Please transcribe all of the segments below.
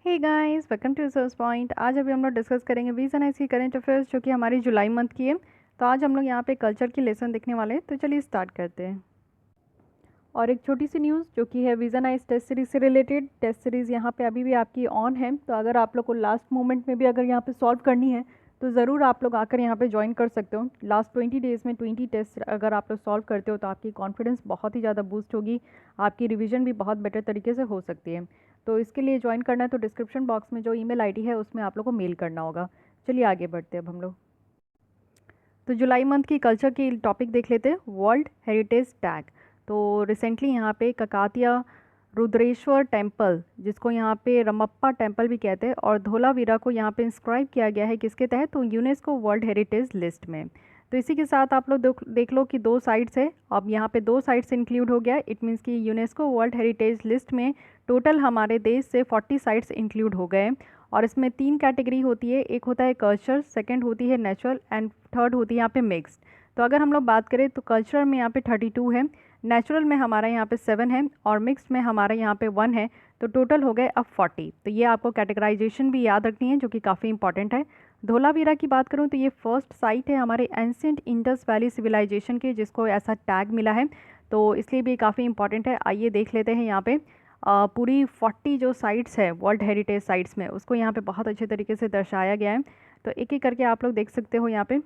Hey guys, welcome to resource point. आज अभी हम लोग डिस्कस करेंगे वीज़ एंड ऐसी करंट अफेयर्स जो कि हमारी जुलाई मंथ की है। तो आज हम लोग यहाँ पे कल्चर की लेसन देखने वाले हैं, तो चलिए स्टार्ट करते हैं। और एक छोटी सी न्यूज़ जो कि है वीज़ा नाइस टेस्ट सीरीज से रिलेटेड। टेस्ट सीरीज़ यहाँ पे अभी भी आपकी ऑन है, तो अगर आप लोग को लास्ट मोमेंट में भी अगर यहाँ पे सॉल्व करनी है तो ज़रूर आप लोग आकर यहाँ पे ज्वाइन कर सकते हो। लास्ट 20 डेज़ में 20 टेस्ट अगर आप लोग सॉल्व करते हो तो आपकी कॉन्फिडेंस बहुत ही ज़्यादा बूस्ट होगी, आपकी रिविजन भी बहुत बेटर तरीके से हो सकती है। तो इसके लिए ज्वाइन करना है तो डिस्क्रिप्शन बॉक्स में जो ईमेल आईडी है उसमें आप लोग को मेल करना होगा। चलिए आगे बढ़ते हैं अब हम लोग। तो जुलाई मंथ की कल्चर की टॉपिक देख लेते हैं, वर्ल्ड हेरिटेज टैग। तो रिसेंटली यहाँ पे ककातिया रुद्रेश्वर टेम्पल, जिसको यहाँ पे रमप्पा टेम्पल भी कहते हैं, और धोलावीरा को यहाँ पे इंस्क्राइब किया गया है किसके तहत, तो यूनेस्को वर्ल्ड हेरिटेज लिस्ट में। तो इसी के साथ आप लोग देख लो कि 2 साइट्स है, अब यहाँ पे 2 साइट्स इंक्लूड हो गया। इट मीन्स कि यूनेस्को वर्ल्ड हेरिटेज लिस्ट में टोटल हमारे देश से 40 साइट्स इंक्लूड हो गए। और इसमें 3 कैटेगरी होती है, एक होता है कल्चर, सेकंड होती है नेचुरल एंड थर्ड होती है यहाँ पे मिक्स्ड। तो अगर हम लोग बात करें तो कल्चर में यहाँ पे 32 है, नेचुरल में हमारा यहाँ पे 7 है और मिक्स्ड में हमारा यहाँ पे 1 है। तो टोटल हो गए अब 40। तो ये आपको कैटेगराइजेशन भी याद रखनी है जो कि काफ़ी इंपॉर्टेंट है। धोलावीरा की बात करूँ तो ये फर्स्ट साइट है हमारे एंशिएंट इंडस वैली सिविलाइजेशन की जिसको ऐसा टैग मिला है, तो इसलिए भी काफ़ी इंपॉर्टेंट है। आइए देख लेते हैं यहाँ पे पूरी 40 जो साइट्स है वर्ल्ड हेरिटेज साइट्स में, उसको यहाँ पे बहुत अच्छे तरीके से दर्शाया गया है। तो एक एक करके आप लोग देख सकते हो यहाँ पे।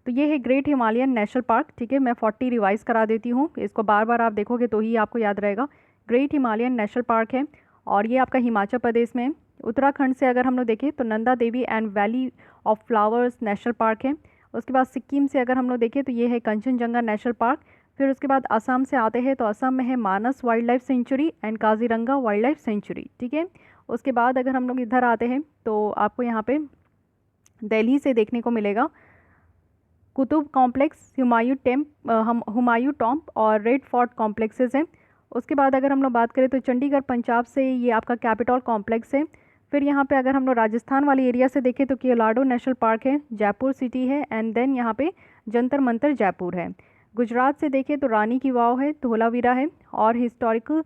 तो ये है ग्रेट हिमालयन नेशनल पार्क, ठीक है। मैं 40 रिवाइज करा देती हूँ, इसको बार बार आप देखोगे तो ही आपको याद रहेगा। ग्रेट हिमालयन नेशनल पार्क है और ये आपका हिमाचल प्रदेश में है। उत्तराखंड से अगर हम लोग देखें तो Nanda Devi and valley of flowers national park है। उसके बाद सिक्किम से अगर हम लोग देखें तो ये है कंचनजंगा नेशनल पार्क। फिर उसके बाद असम से आते हैं तो असम में है Manas wild life sanctuary and Kaziranga wild life sanctuary, ठीक है। उसके बाद अगर हम लोग इधर आते हैं तो आपको यहाँ पे दिल्ली से देखने को मिलेगा कुतुब कॉम्प्लेक्स, हुमायूं टॉम्ब और रेड फोर्ट कॉम्प्लेक्सेस हैं। उसके बाद अगर हम लोग बात करें तो चंडीगढ़ पंजाब से ये आपका कैपिटल कॉम्प्लेक्स है। फिर यहाँ पे अगर हम लोग राजस्थान वाले एरिया से देखें तो किलाडो नेशनल पार्क है, जयपुर सिटी है एंड देन यहाँ पे जंतर मंतर जयपुर है। गुजरात से देखें तो रानी की वाव है, धोलावीरा है और हिस्टोरिकल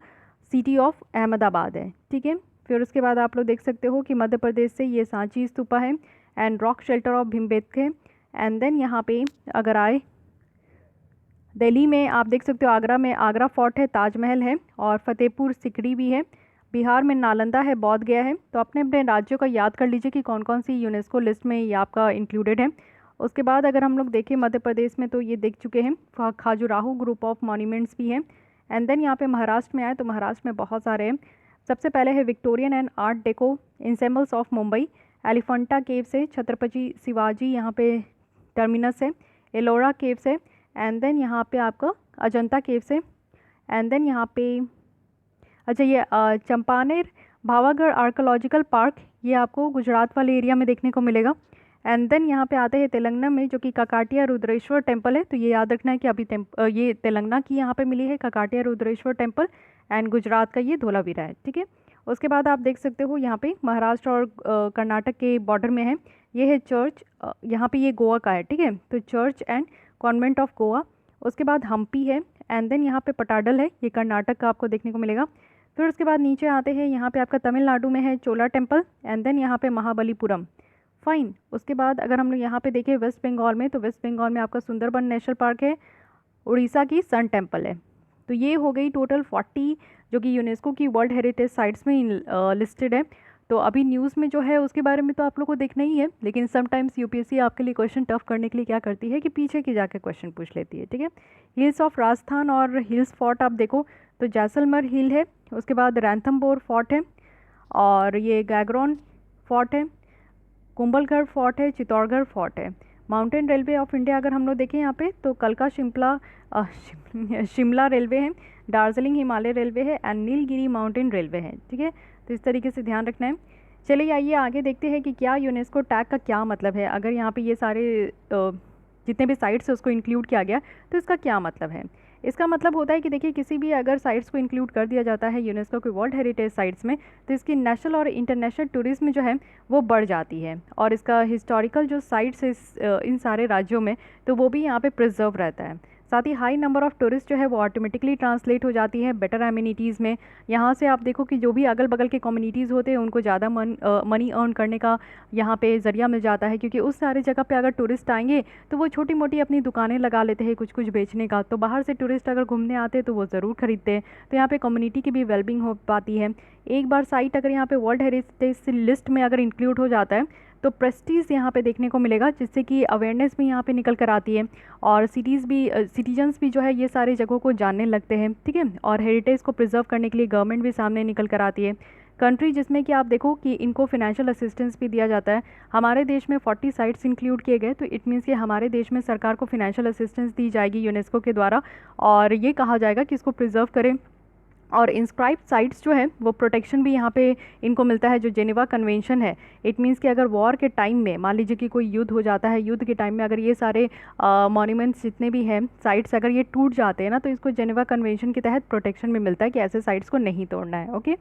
सिटी ऑफ अहमदाबाद है, ठीक है। फिर उसके बाद आप लोग देख सकते हो कि मध्य प्रदेश से ये सांची स्तूपा है and rock shelter of Bhimbetka है। एंड देन यहाँ पे अगर आए दिल्ली में आप देख सकते हो आगरा में आगरा फोर्ट है, ताजमहल है और फतेहपुर सिकरी भी है। बिहार में नालंदा है, बोध गया है। तो अपने अपने राज्यों का याद कर लीजिए कि कौन कौन सी यूनेस्को लिस्ट में ये आपका इंक्लूडेड है। उसके बाद अगर हम लोग देखें मध्य प्रदेश में तो ये देख चुके हैं, खाजुराहो ग्रुप ऑफ मॉन्यूमेंट्स भी हैं। एंड देन यहाँ पे महाराष्ट्र में आए तो महाराष्ट्र में बहुत सारे हैं। सबसे पहले है Victorian and art deco ensembles of Mumbai, Elephanta cave से छत्रपति शिवाजी यहाँ पे टर्मिनस है, एलोरा केव से एंड देन यहाँ पे आपका अजंता केव से एंड देन यहाँ पे अच्छा ये चंपानेर भावागढ़ आर्कोलॉजिकल पार्क, ये आपको गुजरात वाले एरिया में देखने को मिलेगा। एंड देन यहाँ पे आते हैं तेलंगाना में जो कि ककाटिया रुद्रेश्वर टेम्पल है। तो ये याद रखना है कि अभी ये तेलंगाना की यहाँ पे मिली है ककाटिया रुद्रेश्वर टेम्पल एंड गुजरात का ये धोलावीरा है, ठीक है। उसके बाद आप देख सकते हो यहाँ पे महाराष्ट्र और कर्नाटक के बॉर्डर में है, ये है चर्च, यहाँ पे ये गोवा का है, ठीक है। तो church and convent of Goa. उसके बाद हम्पी है एंड देन यहाँ पे पटाडल है, ये कर्नाटक का आपको देखने को मिलेगा। फिर उसके बाद नीचे आते हैं, यहाँ पे आपका तमिलनाडु में है चोला टेम्पल एंड देन यहाँ पे महाबलीपुरम, फाइन। उसके बाद अगर हम लोग यहाँ पे देखें वेस्ट बंगाल में तो वेस्ट बंगाल में आपका सुंदरबन नेशनल पार्क है, उड़ीसा की सन टेम्पल है। तो ये हो गई टोटल 40 जो कि यूनेस्को की वर्ल्ड हेरिटेज साइट्स में लिस्टेड है। तो अभी न्यूज़ में जो है उसके बारे में तो आप लोग को देखना ही है, लेकिन समटाइम्स यूपीएससी आपके लिए क्वेश्चन टफ करने के लिए क्या करती है कि पीछे की जाकर क्वेश्चन पूछ लेती है, ठीक है। हिल्स ऑफ राजस्थान और हिल्स फोर्ट आप देखो तो जैसलमेर हिल है, उसके बाद रैंथमबोर फोर्ट है और ये गैगरॉन फोर्ट है, कुंभलगढ़ फोर्ट है, चित्तौड़गढ़ फोर्ट है। माउंटेन रेलवे ऑफ इंडिया अगर हम लोग देखें यहाँ पे तो कलका शिमला रेलवे है, दार्जिलिंग हिमालय रेलवे है एंड नीलगिरी माउंटेन रेलवे है, ठीक है। तो इस तरीके से ध्यान रखना है। चलिए आइए आगे देखते हैं कि क्या यूनेस्को टैग का क्या मतलब है। अगर यहाँ पे ये सारे जितने भी साइट्स है उसको इंक्लूड किया गया तो इसका क्या मतलब है। इसका मतलब होता है कि देखिए किसी भी अगर साइट्स को इंक्लूड कर दिया जाता है यूनेस्को के वर्ल्ड हेरिटेज साइट्स में तो इसकी नेशनल और इंटरनेशनल टूरिज्म जो है वो बढ़ जाती है और इसका हिस्टोरिकल जो साइट्स है इन सारे राज्यों में तो वो भी यहाँ पे प्रिजर्व रहता है। साथ ही हाई नंबर ऑफ़ टूरिस्ट जो है वो ऑटोमेटिकली ट्रांसलेट हो जाती है बेटर एमिनिटीज़ में। यहाँ से आप देखो कि जो भी अगल बगल के कम्युनिटीज़ होते हैं उनको ज़्यादा मनी अर्न करने का यहाँ पे ज़रिया मिल जाता है, क्योंकि उस सारे जगह पे अगर टूरिस्ट आएंगे तो वो छोटी मोटी अपनी दुकानें लगा लेते हैं कुछ कुछ बेचने का, तो बाहर से टूरिस्ट अगर घूमने आते हैं तो वो ज़रूर खरीदते हैं। तो यहाँ पे कम्युनिटी की भी वेलबिंग हो पाती है। एक बार साइट अगर यहाँ पे वर्ल्ड हेरिटेज लिस्ट में अगर इंक्लूड हो जाता है तो प्रेस्टीज यहाँ पे देखने को मिलेगा, जिससे कि अवेयरनेस भी यहाँ पे निकल कर आती है और सिटीजन्स भी जो है ये सारे जगहों को जानने लगते हैं, ठीक है। और हेरिटेज को प्रिजर्व करने के लिए गवर्नमेंट भी सामने निकल कर आती है। कंट्री जिसमें कि आप देखो कि इनको फिनेंशियल असिस्टेंस भी दिया जाता है। हमारे देश में 40 साइट्स इंक्लूड किए गए, तो इट मीन्स कि हमारे देश में सरकार को फिनेंशियल असिस्टेंस दी जाएगी यूनेस्को के द्वारा, और ये कहा जाएगा कि इसको प्रिजर्व करें। और इंस्क्राइब साइट्स जो है वो प्रोटेक्शन भी यहाँ पे इनको मिलता है, जो जेनेवा कन्वेंशन है। इट मीन्स कि अगर वॉर के टाइम में मान लीजिए कि कोई युद्ध हो जाता है, युद्ध के टाइम में अगर ये सारे मॉन्यूमेंट्स जितने भी हैं साइट्स अगर ये टूट जाते हैं ना, तो इसको जेनेवा कन्वेंशन के तहत प्रोटेक्शन भी मिलता है कि ऐसे साइट्स को नहीं तोड़ना है। ओके,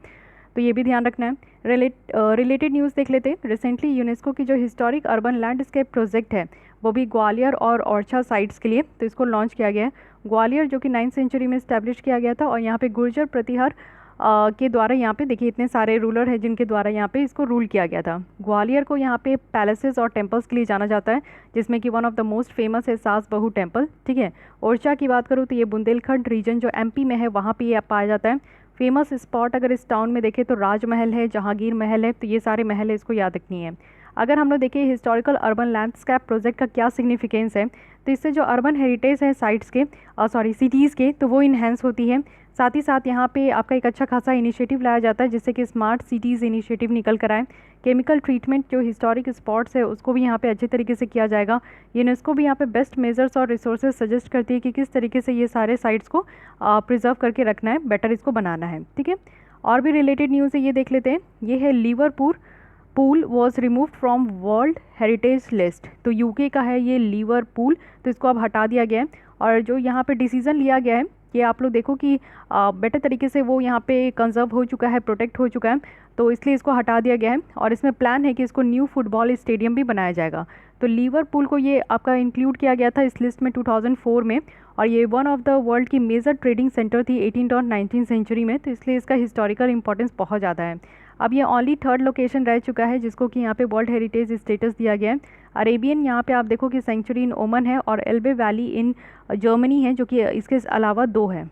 तो ये भी ध्यान रखना है। रिलेटेड न्यूज़ देख लेते हैं। रिसेंटली यूनेस्को की जो हिस्टोरिक अर्बन लैंडस्केप प्रोजेक्ट है वो भी ग्वालियर और ओरछा साइट्स के लिए, तो इसको लॉन्च किया गया है। ग्वालियर जो कि 9th सेंचुरी में इस्टेब्लिश किया गया था, और यहाँ पे गुर्जर प्रतिहार के द्वारा यहाँ पे देखिए इतने सारे रूलर हैं जिनके द्वारा यहाँ पे इसको रूल किया गया था। ग्वालियर को यहाँ पे पैलेसेस और टेम्पल्स के लिए जाना जाता है, जिसमें कि one of the most famous है सास बहू टेम्पल, ठीक है। ओरछा की बात करूँ तो ये बुंदेलखंड रीजन जो MP में है वहाँ पर ये पाया जाता है। फेमस स्पॉट अगर इस टाउन में देखें तो राजमहल है, जहांगीर महल है, तो ये सारे महल है, इसको याद रखनी है। अगर हम लोग देखें हिस्टोरिकल अर्बन लैंडस्केप प्रोजेक्ट का क्या सिग्निफिकेंस है, तो इससे जो अर्बन हेरिटेज है साइट्स के सिटीज़ के, तो वो इन्हेंस होती है। साथ ही साथ यहाँ पे आपका एक अच्छा खासा इनिशिएटिव लाया जाता है, जिससे कि स्मार्ट सिटीज़ इनिशिएटिव निकल कर आए। केमिकल ट्रीटमेंट जो हिस्टोरिक स्पॉट्स है उसको भी यहाँ पे अच्छे तरीके से किया जाएगा। यूनेस्को भी यहाँ पे बेस्ट मेजर्स और रिसोर्सेज सजेस्ट करती है कि किस तरीके से ये सारे साइट्स को प्रिजर्व करके रखना है, बेटर इसको बनाना है, ठीक है। और भी रिलेटेड न्यूज़ है, ये देख लेते हैं। ये है Liverpool pool was removed from world heritage list. तो यूके का है ये लिवरपूल, तो इसको अब हटा दिया गया है। और जो यहाँ पे डिसीज़न लिया गया है ये आप लोग देखो कि बेटर तरीके से वो यहाँ पे कंजर्व हो चुका है, प्रोटेक्ट हो चुका है, तो इसलिए इसको हटा दिया गया है। और इसमें प्लान है कि इसको न्यू फुटबॉल स्टेडियम भी बनाया जाएगा। तो लिवरपूल को ये आपका इंक्लूड किया गया था इस लिस्ट में 2004 में, और ये वन ऑफ द वर्ल्ड की मेजर ट्रेडिंग सेंटर थी 18th और 19th सेंचुरी में, तो इसलिए इसका हिस्टोरिकल इंपॉर्टेंस बहुत ज़्यादा है। अब ये ओनली 3rd लोकेशन रह चुका है जिसको कि यहाँ पे वर्ल्ड हेरिटेज स्टेटस दिया गया है। अरेबियन यहाँ पे आप देखो कि सेंचुरी इन ओमन है, और एल्बे वैली इन जर्मनी है, जो कि इसके अलावा 2 है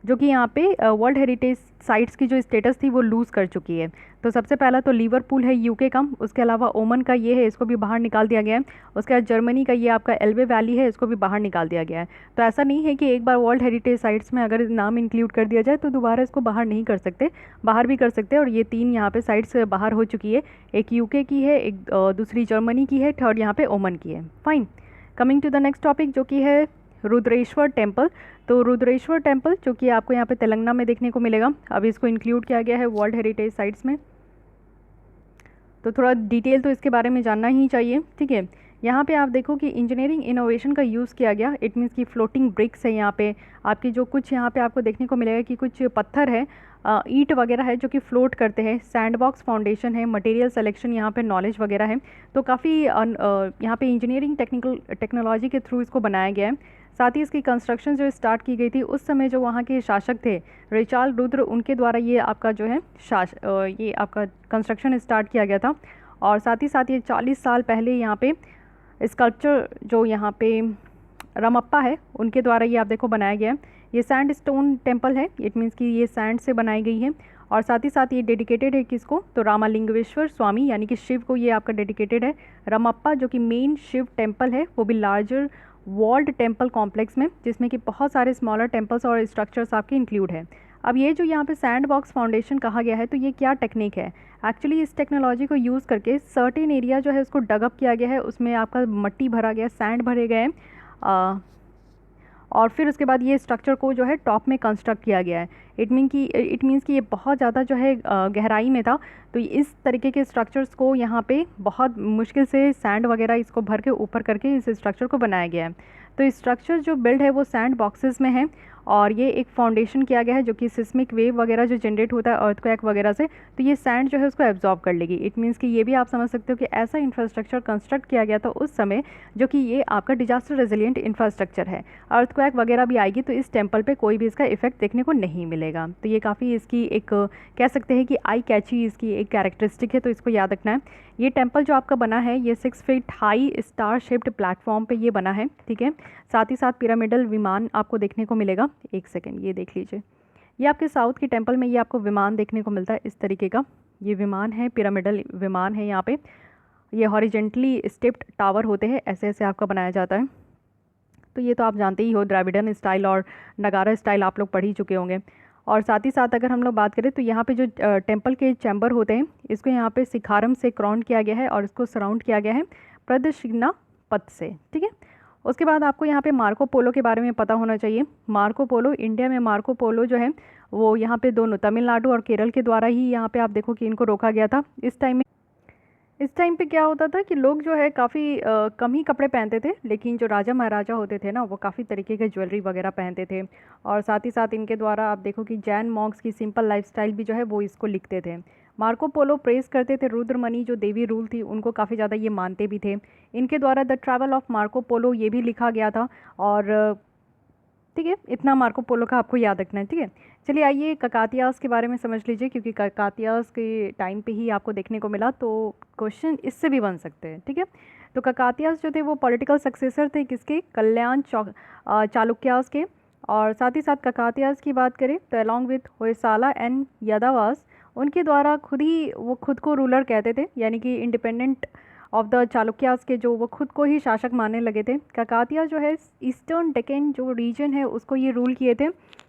जो कि यहाँ पे वर्ल्ड हेरिटेज साइट्स की जो स्टेटस थी वो लूज़ कर चुकी है। तो सबसे पहला तो लिवरपूल है यूके का, उसके अलावा ओमन का ये है, इसको भी बाहर निकाल दिया गया है। उसके बाद जर्मनी का ये आपका एल्बे वैली है, इसको भी बाहर निकाल दिया गया है। तो ऐसा नहीं है कि एक बार वर्ल्ड हेरिटेज साइट्स में अगर नाम इंक्लूड कर दिया जाए तो दोबारा इसको बाहर नहीं कर सकते, बाहर भी कर सकते हैं। और ये 3 यहाँ पे साइट्स बाहर हो चुकी है, एक यूके की है, एक दूसरी जर्मनी की है, 3rd यहाँ पे ओमन की है। Fine, coming to the next topic जो कि है रुद्रेश्वर टेम्पल। तो रुद्रेश्वर टेम्पल जो कि आपको यहाँ पे तेलंगाना में देखने को मिलेगा, अभी इसको इंक्लूड किया गया है वर्ल्ड हेरिटेज साइट्स में। तो थोड़ा डिटेल तो इसके बारे में जानना ही चाहिए, ठीक है। यहाँ पे आप देखो कि इंजीनियरिंग इनोवेशन का यूज़ किया गया। इट मीन्स कि फ्लोटिंग ब्रिक्स है यहाँ पे आपकी, जो कुछ यहाँ पे आपको देखने को मिलेगा कि कुछ पत्थर है, ईंट वगैरह है जो कि फ्लोट करते हैं। सैंडबॉक्स फाउंडेशन है, मटेरियल सिलेक्शन यहाँ पे नॉलेज वगैरह है। तो काफ़ी यहाँ पे इंजीनियरिंग टेक्नोलॉजी के थ्रू इसको बनाया गया है। साथ ही इसकी कंस्ट्रक्शन जो स्टार्ट की गई थी उस समय जो वहाँ के शासक थे रेचाल रुद्र, उनके द्वारा ये आपका जो है ये आपका कंस्ट्रक्शन स्टार्ट किया गया था। और साथ ही साथ ये 40 साल पहले यहाँ पे स्कल्पचर जो यहाँ पे रमप्पा है उनके द्वारा ये आप देखो बनाया गया है। ये सैंड स्टोन टेम्पल है, इट मीन्स कि ये सैंड से बनाई गई है। और साथ ही साथ ये डेडिकेटेड है किसको, तो रामालिंगेश्वर स्वामी यानी कि शिव को ये आपका डेडिकेटेड है। रमप्पा जो कि मेन शिव टेम्पल है वो भी लार्जर वॉल्ड टेम्पल कॉम्प्लेक्स में, जिसमें कि बहुत सारे स्मॉलर टेम्पल्स और स्ट्रक्चर्स आपके इंक्लूड है। अब ये जो यहाँ पे सैंड बॉक्स फाउंडेशन कहा गया है, तो ये क्या टेक्निक है, एक्चुअली इस टेक्नोलॉजी को यूज़ करके सर्टेन एरिया जो है उसको डगअप किया गया है, उसमें आपका मट्टी भरा गया, सैंड भरे गए और फिर उसके बाद ये स्ट्रक्चर को जो है टॉप में कंस्ट्रक्ट किया गया है। इट मीन्स कि ये बहुत ज़्यादा जो है गहराई में था, तो इस तरीके के स्ट्रक्चर्स को यहाँ पे बहुत मुश्किल से सैंड वगैरह इसको भर के ऊपर करके इस स्ट्रक्चर को बनाया गया है। तो स्ट्रक्चर जो बिल्ड है वो सैंड बॉक्सेस में है और ये एक फाउंडेशन किया गया है जो कि सिस्मिक वेव वगैरह जो जनरेट होता है अर्थक्वेक वगैरह से, तो ये सैंड जो है उसको एब्जॉर्ब कर लेगी। इट मीन्स कि ये भी आप समझ सकते हो कि ऐसा इंफ्रास्ट्रक्चर कंस्ट्रक्ट किया गया था उस समय जो कि ये आपका डिजास्टर रेजिलिएंट इंफ्रास्ट्रक्चर है। अर्थक्वेक वगैरह भी आएगी तो इस टेम्पल पे कोई भी इसका इफेक्ट देखने को नहीं मिलेगा। तो ये काफ़ी इसकी एक कह सकते हैं कि आई कैची इसकी एक कैरेक्टरिस्टिक है, तो इसको याद रखना है। ये टेम्पल जो आपका बना है ये 6 feet high star shaped platform पे ये बना है, ठीक है। साथ ही साथ पिरामिडल विमान आपको देखने को मिलेगा। एक सेकेंड ये देख लीजिए, ये आपके साउथ की टेम्पल में ये आपको विमान देखने को मिलता है इस तरीके का। ये विमान है, पिरामिडल विमान है। यहाँ पे ये हॉरिजेंटली स्टेप्ड टावर होते हैं, ऐसे ऐसे आपका बनाया जाता है। तो ये तो आप जानते ही हो, द्रविडन स्टाइल और नगारा स्टाइल आप लोग पढ़ ही चुके होंगे। और साथ ही साथ अगर हम लोग बात करें तो यहाँ पे जो टेम्पल के चैम्बर होते हैं इसको यहाँ पे शिखारम से क्राउन किया गया है और इसको सराउंड किया गया है प्रदक्षिणा पथ से, ठीक है। उसके बाद आपको यहाँ पे मार्को पोलो के बारे में पता होना चाहिए। मार्को पोलो, इंडिया में मार्को पोलो जो है वो यहाँ पे दोनों तमिलनाडु और केरल के द्वारा ही यहाँ पे आप देखो कि इनको रोका गया था। इस टाइम पे क्या होता था कि लोग जो है काफ़ी कम ही कपड़े पहनते थे, लेकिन जो राजा महाराजा होते थे ना वो काफ़ी तरीके के ज्वेलरी वगैरह पहनते थे। और साथ ही साथ इनके द्वारा आप देखो कि जैन मॉन्क्स की सिंपल लाइफस्टाइल भी जो है वो इसको लिखते थे। मार्को पोलो प्रेस करते थे रुद्रमणि जो देवी रूल थी उनको, काफ़ी ज़्यादा ये मानते भी थे। इनके द्वारा the travel of Marco Polo ये भी लिखा गया था। और ठीक है, इतना मार्को पोलो का आपको याद रखना है, ठीक है। चलिए आइए ककातियास के बारे में समझ लीजिए, क्योंकि ककातियास के टाइम पे ही आपको देखने को मिला तो क्वेश्चन इससे भी बन सकते हैं, ठीक है। तो ककातियास जो थे वो पॉलिटिकल सक्सेसर थे किसके, कल्याण चालुक्यास के। और साथ ही साथ ककातियास की बात करें तो along with Hoysala and Yadavas, उनके द्वारा वो खुद को रूलर कहते थे, यानी कि इंडिपेंडेंट ऑफ द चालुक्यास के जो वो खुद को ही शासक मानने लगे थे। ककातिया जो है ईस्टर्न डेक्कन जो रीजन है उसको ये रूल किए थे।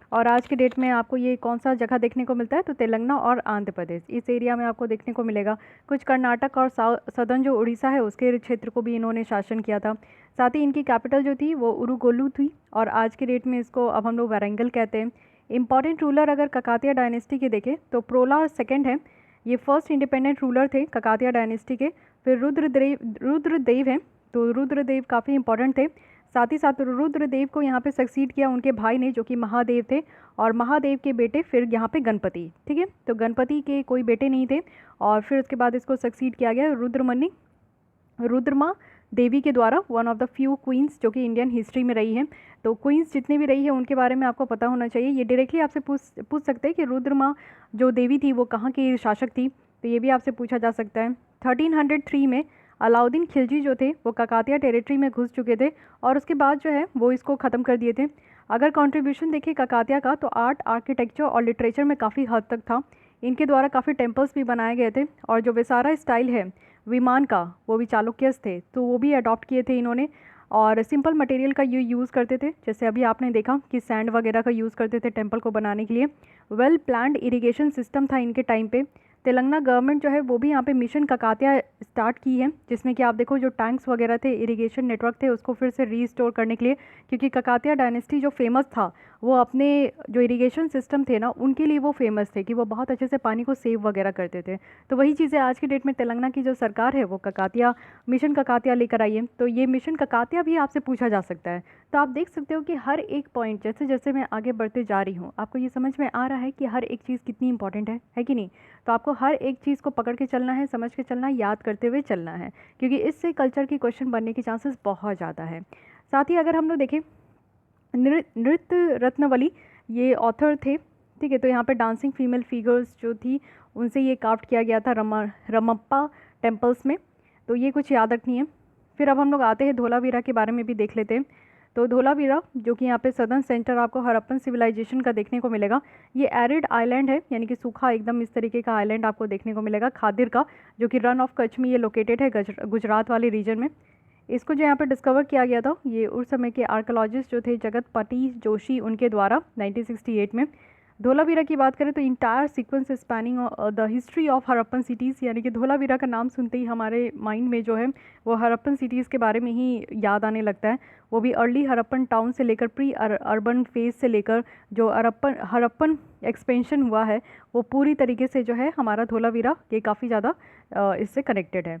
और आज के डेट में आपको ये कौन सा जगह देखने को मिलता है, तो तेलंगाना और आंध्र प्रदेश इस एरिया में आपको देखने को मिलेगा। कुछ कर्नाटक और सदर्न जो उड़ीसा है उसके क्षेत्र को भी इन्होंने शासन किया था। साथ ही इनकी कैपिटल जो थी वो उरुगोलू थी, और आज के डेट में इसको अब हम लोग वारंगल कहते हैं। इंपॉर्टेंट रूलर अगर ककातिया डायनेस्टी के देखें तो प्रोलार सेकेंड है, ये फर्स्ट इंडिपेंडेंट रूलर थे ककातिया डायनेस्टी के। फिर रुद्रदेव हैं, तो रुद्रदेव काफ़ी इंपॉर्टेंट थे। साथ ही साथ रुद्रदेव को यहाँ पे सक्सीड किया उनके भाई ने जो कि महादेव थे, और महादेव के बेटे फिर यहाँ पे गणपति, ठीक है। तो गणपति के कोई बेटे नहीं थे, और फिर उसके बाद इसको सक्सीड किया गया रुद्रमा देवी के द्वारा, one of the few queens जो कि इंडियन हिस्ट्री में रही है। तो क्वींस जितनी भी रही है उनके बारे में आपको पता होना चाहिए। ये डायरेक्टली आपसे पूछ सकते हैं कि रुद्रमा जो देवी थी वो कहाँ की शासक थी, तो ये भी आपसे पूछा जा सकता है। 1303 में अलाउद्दीन खिलजी जो थे वो ककातिया टेरिटरी में घुस चुके थे, और उसके बाद जो है वो इसको ख़त्म कर दिए थे। अगर कंट्रीब्यूशन देखें ककातिया का तो आर्ट, आर्किटेक्चर और लिटरेचर में काफ़ी हद तक था। इनके द्वारा काफ़ी टेम्पल्स भी बनाए गए थे, और जो विसारा स्टाइल है विमान का वो भी चालुक्यस थे, तो वो भी अडॉप्ट किए थे इन्होंने। और सिंपल मटेरियल का यूज़ करते थे, जैसे अभी आपने देखा कि सैंड वगैरह का यूज़ करते थे टेम्पल को बनाने के लिए। वेल प्लान्ड इरिगेशन सिस्टम था इनके टाइम पे। तेलंगाना गवर्नमेंट जो है वो भी यहाँ पे मिशन ककातिया स्टार्ट की है, जिसमें कि आप देखो जो टैंक्स वगैरह थे, इरिगेशन नेटवर्क थे, उसको फिर से रीस्टोर करने के लिए, क्योंकि ककातिया डायनेस्टी जो फेमस था वो अपने जो इरिगेशन सिस्टम थे ना उनके लिए वो फेमस थे कि वो बहुत अच्छे से पानी को सेव वगैरह करते थे। तो वही चीज़ें आज की डेट में तेलंगाना की जो सरकार है वो ककातिया मिशन ककातिया लेकर आई है। तो ये मिशन ककातिया भी आपसे पूछा जा सकता है। तो आप देख सकते हो कि हर एक पॉइंट जैसे जैसे मैं आगे बढ़ते जा रही हूँ आपको ये समझ में आ रहा है कि हर एक चीज़ कितनी इंपॉर्टेंट है कि नहीं। तो आपको हर एक चीज़ को पकड़ के चलना है, समझ के चलना है, याद करते हुए चलना है, क्योंकि इससे कल्चर की क्वेश्चन बनने के चांसेस बहुत ज़्यादा है। साथ ही अगर हम लोग देखें नृत्य रत्नवली ये ऑथर थे, ठीक है। तो यहाँ पे डांसिंग फीमेल फिगर्स जो थी उनसे ये क्राफ्ट किया गया था रमप्पा टेम्पल्स में, तो ये कुछ याद रखनी है। फिर अब हम लोग आते हैं धोलावीरा के बारे में भी देख लेते हैं। तो धोलावीरा जो कि यहाँ पे सदर्न सेंटर आपको हड़प्पन सिविलाइजेशन का देखने को मिलेगा। ये एरिड आइलैंड है, यानी कि सूखा एकदम इस तरीके का आइलैंड आपको देखने को मिलेगा खादिर का, जो कि रन ऑफ कच्छ में ये लोकेटेड है गुजरात वाले रीजन में। इसको जो यहाँ पे डिस्कवर किया गया था ये उस समय के आर्कोलॉजिस्ट जो थे जगतपति जोशी उनके द्वारा 1968 में। धोलावीरा की बात करें तो entire sequence spanning the history of Harappan cities, यानी कि धोलावीरा का नाम सुनते ही हमारे माइंड में जो है वो हड़प्पन सिटीज़ के बारे में ही याद आने लगता है। वो भी अर्ली हड़प्पन टाउन से लेकर प्री अर्बन फेज से लेकर जो हड़प्पन एक्सपेंशन हुआ है वो पूरी तरीके से जो है हमारा धोलावीरा ये काफ़ी ज़्यादा इससे कनेक्टेड है।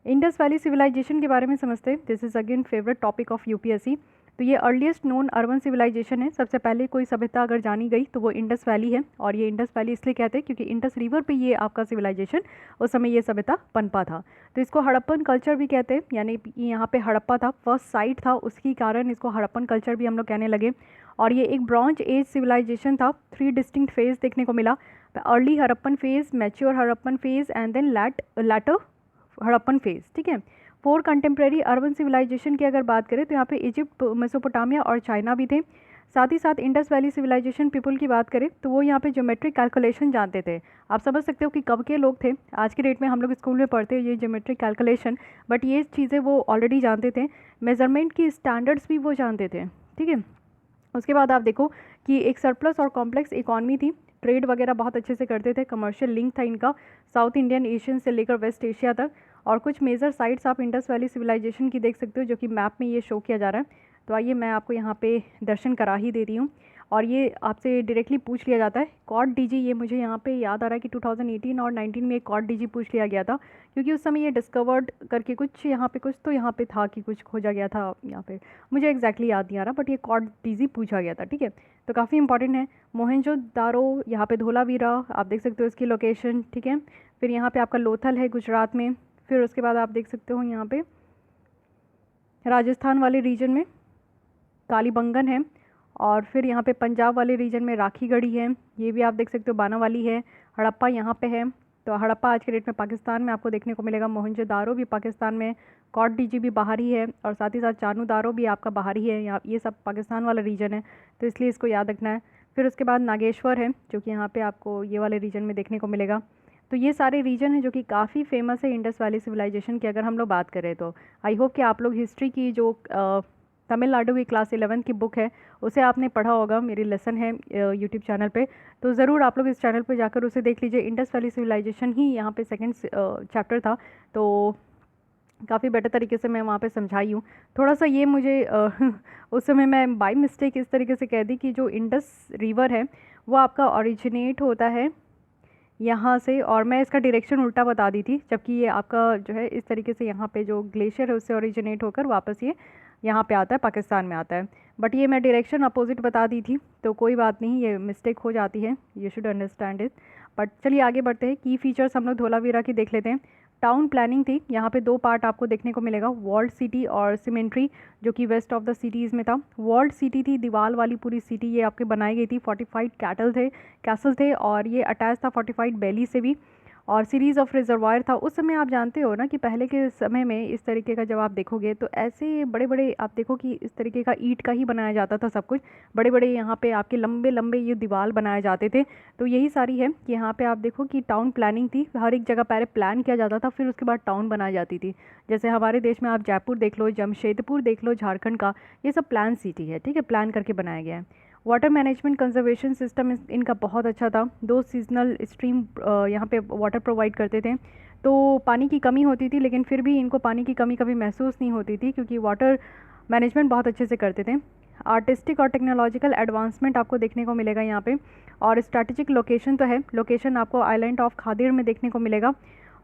इंडस वैली सिविलाइजेशन के बारे में समझते हैं। This is again favourite topic of UPSC. तो ये अर्लीस्ट नोन अर्बन सिविलाइजेशन है। सबसे पहले कोई सभ्यता अगर जानी गई तो वो इंडस वैली है, और ये इंडस वैली इसलिए कहते हैं क्योंकि इंडस रिवर पे ये आपका सिविलाइजेशन उस समय ये सभ्यता पनपा था। तो इसको हड़प्पन कल्चर भी कहते हैं, यानी यहाँ पे हड़प्पा था, फर्स्ट साइट था, उसके कारण इसको हड़प्पन कल्चर भी हम लोग कहने लगे। और ये एक ब्रॉन्ज एज सिविलाइजेशन था। 3 डिस्टिंक्ट फेज देखने को मिला, early Harappan phase, mature Harappan phase and then later Harappan phase. ठीक है। 4 कंटेम्प्रेरी अर्बन सिविलाइजेशन की अगर बात करें तो यहाँ पे इजिप्ट, मेसोपोटामिया और चाइना भी थे। साथ ही साथ इंडस वैली सिविलाइजेशन पीपल की बात करें तो वो यहाँ पे ज्योमेट्रिक कैलकुलेशन जानते थे। आप समझ सकते हो कि कब के लोग थे। आज के डेट में हम लोग स्कूल में पढ़ते हैं ये ज्योमेट्रिक कैलकुलेशन, बट ये चीज़ें वो ऑलरेडी जानते थे। मेजरमेंट की स्टैंडर्ड्स भी वो जानते थे। ठीक है। उसके बाद आप देखो कि एक सरप्लस और कॉम्प्लेक्स इकॉनमी थी, ट्रेड वगैरह बहुत अच्छे से करते थे, कमर्शियल लिंक था इनका साउथ इंडियन एशियन से लेकर वेस्ट एशिया तक। और कुछ मेजर साइट्स आप इंडस वैली सिविलाइजेशन की देख सकते हो जो कि मैप में ये शो किया जा रहा है। तो आइए मैं आपको यहाँ पे दर्शन करा ही देती हूँ। और ये आपसे डायरेक्टली पूछ लिया जाता है कॉड डीजी, ये मुझे यहाँ पे याद आ रहा है कि 2018 और 19 में एक कॉड डीजी पूछ लिया गया था, क्योंकि उस समय ये डिस्कवर्ड करके कुछ यहाँ पे कुछ तो यहाँ पे था कि कुछ खोजा गया था यहाँ पे, मुझे एग्जैक्टली याद नहीं आ रहा, बट ये कॉड डीजी पूछा गया था। ठीक है। तो काफ़ी इंपॉर्टेंट है। मोहनजोदारो, यहाँ पे धोलावीरा आप देख सकते हो इसकी लोकेशन। ठीक है। फिर यहाँ पे आपका लोथल है गुजरात में। फिर उसके बाद आप देख सकते हो यहाँ पे राजस्थान वाले रीजन में कालीबंगन है। और फिर यहाँ पे पंजाब वाले रीजन में राखीगढ़ी है, ये भी आप देख सकते हो बानावाली है। हड़प्पा यहाँ पे है, तो हड़प्पा आज के डेट में पाकिस्तान में आपको देखने को मिलेगा। मोहनजोदारो भी पाकिस्तान में, कॉट डीजी भी बाहरी है, और साथ ही साथ चानूदारो भी आपका बाहरी है। यहाँ ये सब पाकिस्तान वाला रीजन है, तो इसलिए इसको याद रखना है। फिर उसके बाद नागेश्वर है जो कि यहाँ पे आपको ये वाले रीजन में देखने को मिलेगा। तो ये सारे रीजन हैं जो कि काफ़ी फेमस है इंडस वैली सिविलाइजेशन की अगर हम लोग बात करें तो। आई होप कि आप लोग हिस्ट्री की जो तमिलनाडु की क्लास 11 की बुक है उसे आपने पढ़ा होगा। मेरी लेसन है यूट्यूब चैनल पे, तो ज़रूर आप लोग इस चैनल पे जाकर उसे देख लीजिए। इंडस वैली सिविलाइजेशन ही यहाँ पे सेकंड चैप्टर था, तो काफ़ी बेटर तरीके से मैं वहाँ पे समझाई हूँ। थोड़ा सा ये मुझे उस समय मैं बाय मिस्टेक इस तरीके से कह दी कि जो इंडस रिवर है वो आपका ओरिजिनेट होता है यहाँ से, और मैं इसका डायरेक्शन उल्टा बता दी थी, जबकि ये आपका जो है इस तरीके से यहाँ पे जो ग्लेशियर है उससे ओरिजिनेट होकर वापस ये यहाँ पे आता है, पाकिस्तान में आता है। बट ये मैं डायरेक्शन अपोजिट बता दी थी, तो कोई बात नहीं, ये मिस्टेक हो जाती है, you should understand it. But चलिए आगे बढ़ते हैं। की फीचर्स हम लोग धोलावीरा की देख लेते हैं। टाउन प्लानिंग थी, यहाँ पे 2 पार्ट आपको देखने को मिलेगा, वॉल्ड सिटी और सीमेंट्री, जो कि वेस्ट ऑफ द सिटीज़ में था। वॉल्ड सिटी थी, दीवार वाली पूरी सिटी ये आपके बनाई गई थी। फोर्टिफाइड कैसल थे, और ये अटैच था फोर्टिफाइड बैली से भी। और सीरीज़ ऑफ रिजर्वायर था। उस समय आप जानते हो ना कि पहले के समय में इस तरीके का जब आप देखोगे तो ऐसे बड़े बड़े आप देखो कि इस तरीके का ईंट का ही बनाया जाता था सब कुछ, बड़े बड़े यहाँ पे आपके लंबे लंबे ये दीवार बनाए जाते थे। तो यही सारी है कि यहाँ पे आप देखो कि टाउन प्लानिंग थी, हर एक जगह पहले प्लान किया जाता था, फिर उसके बाद टाउन बनाई जाती थी। जैसे हमारे देश में आप जयपुर देख लो, जमशेदपुर देख लो, झारखंड का, ये सब प्लान सिटी है। ठीक है, प्लान करके बनाया गया है। वाटर मैनेजमेंट कंजर्वेशन सिस्टम इनका बहुत अच्छा था। 2 सीजनल स्ट्रीम यहाँ पे वाटर प्रोवाइड करते थे, तो पानी की कमी होती थी, लेकिन फिर भी इनको पानी की कमी कभी महसूस नहीं होती थी क्योंकि वाटर मैनेजमेंट बहुत अच्छे से करते थे। आर्टिस्टिक और टेक्नोलॉजिकल एडवांसमेंट आपको देखने को मिलेगा यहाँ पे। और स्ट्रैटेजिक लोकेशन तो है, लोकेशन आपको आइलैंड ऑफ खादिर में देखने को मिलेगा।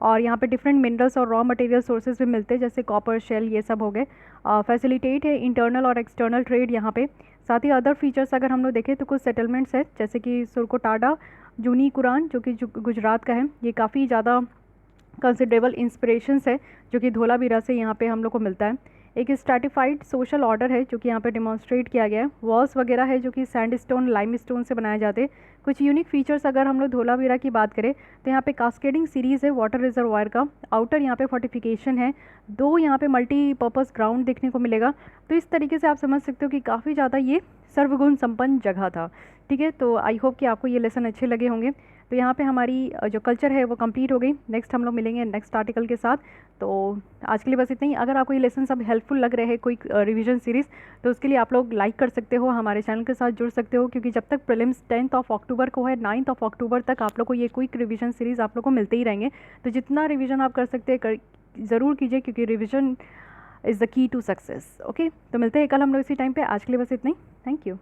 और यहाँ पे डिफरेंट मिनरल्स और रॉ मटेरियल सोर्सेज भी मिलते हैं, जैसे कॉपर, शेल, ये सब हो गए। फैसिलिटेट है इंटरनल और एक्सटर्नल ट्रेड यहाँ पे। साथ ही अदर फीचर्स अगर हम लोग देखें तो कुछ सेटलमेंट्स है, जैसे कि सुरकोटाडा जूनी कुरान जो कि गुजरात का है, ये काफ़ी ज़्यादा कंसिडरेबल इंस्पिरेशंस है जो कि धोलावीरा से यहाँ पे हम लोग को मिलता है। एक स्ट्रैटिफाइड सोशल ऑर्डर है जो कि यहाँ पे डिमॉन्स्ट्रेट किया गया है। वॉल्स वगैरह है जो कि सैंडस्टोन, लाइमस्टोन से बनाए जाते हैं। कुछ यूनिक फीचर्स अगर हम लोग धोलावीरा की बात करें तो यहाँ पे कास्केडिंग सीरीज़ है वाटर रिजर्वायर का। आउटर यहाँ पे फोर्टिफिकेशन है, 2 यहाँ पे मल्टीपर्पज़ ग्राउंड देखने को मिलेगा। तो इस तरीके से आप समझ सकते हो कि काफ़ी ज़्यादा ये सर्वगुण संपन्न जगह था। ठीक है, तो आई होप कि आपको ये लेसन अच्छे लगे होंगे। तो यहाँ पे हमारी जो कल्चर है वो कंप्लीट हो गई। नेक्स्ट हम लोग मिलेंगे नेक्स्ट आर्टिकल के साथ। तो आज के लिए बस इतना ही। अगर आपको ये लेसन सब हेल्पफुल लग रहे हैं कोई रिवीजन सीरीज़, तो उसके लिए आप लोग लाइक कर सकते हो, हमारे चैनल के साथ जुड़ सकते हो, क्योंकि जब तक प्रीलिम्स 10 अक्टूबर को है, 9 अक्टूबर तक आप लोग को ये क्विक रिवीजन सीरीज़ आप लोग को मिलते ही रहेंगे। तो जितना रिवीजन आप कर सकते हैं ज़रूर कीजिए, क्योंकि revision is the key to success. Okay, तो मिलते हैं कल हम लोग इसी टाइम पे। आज के लिए बस इतना ही। Thank you.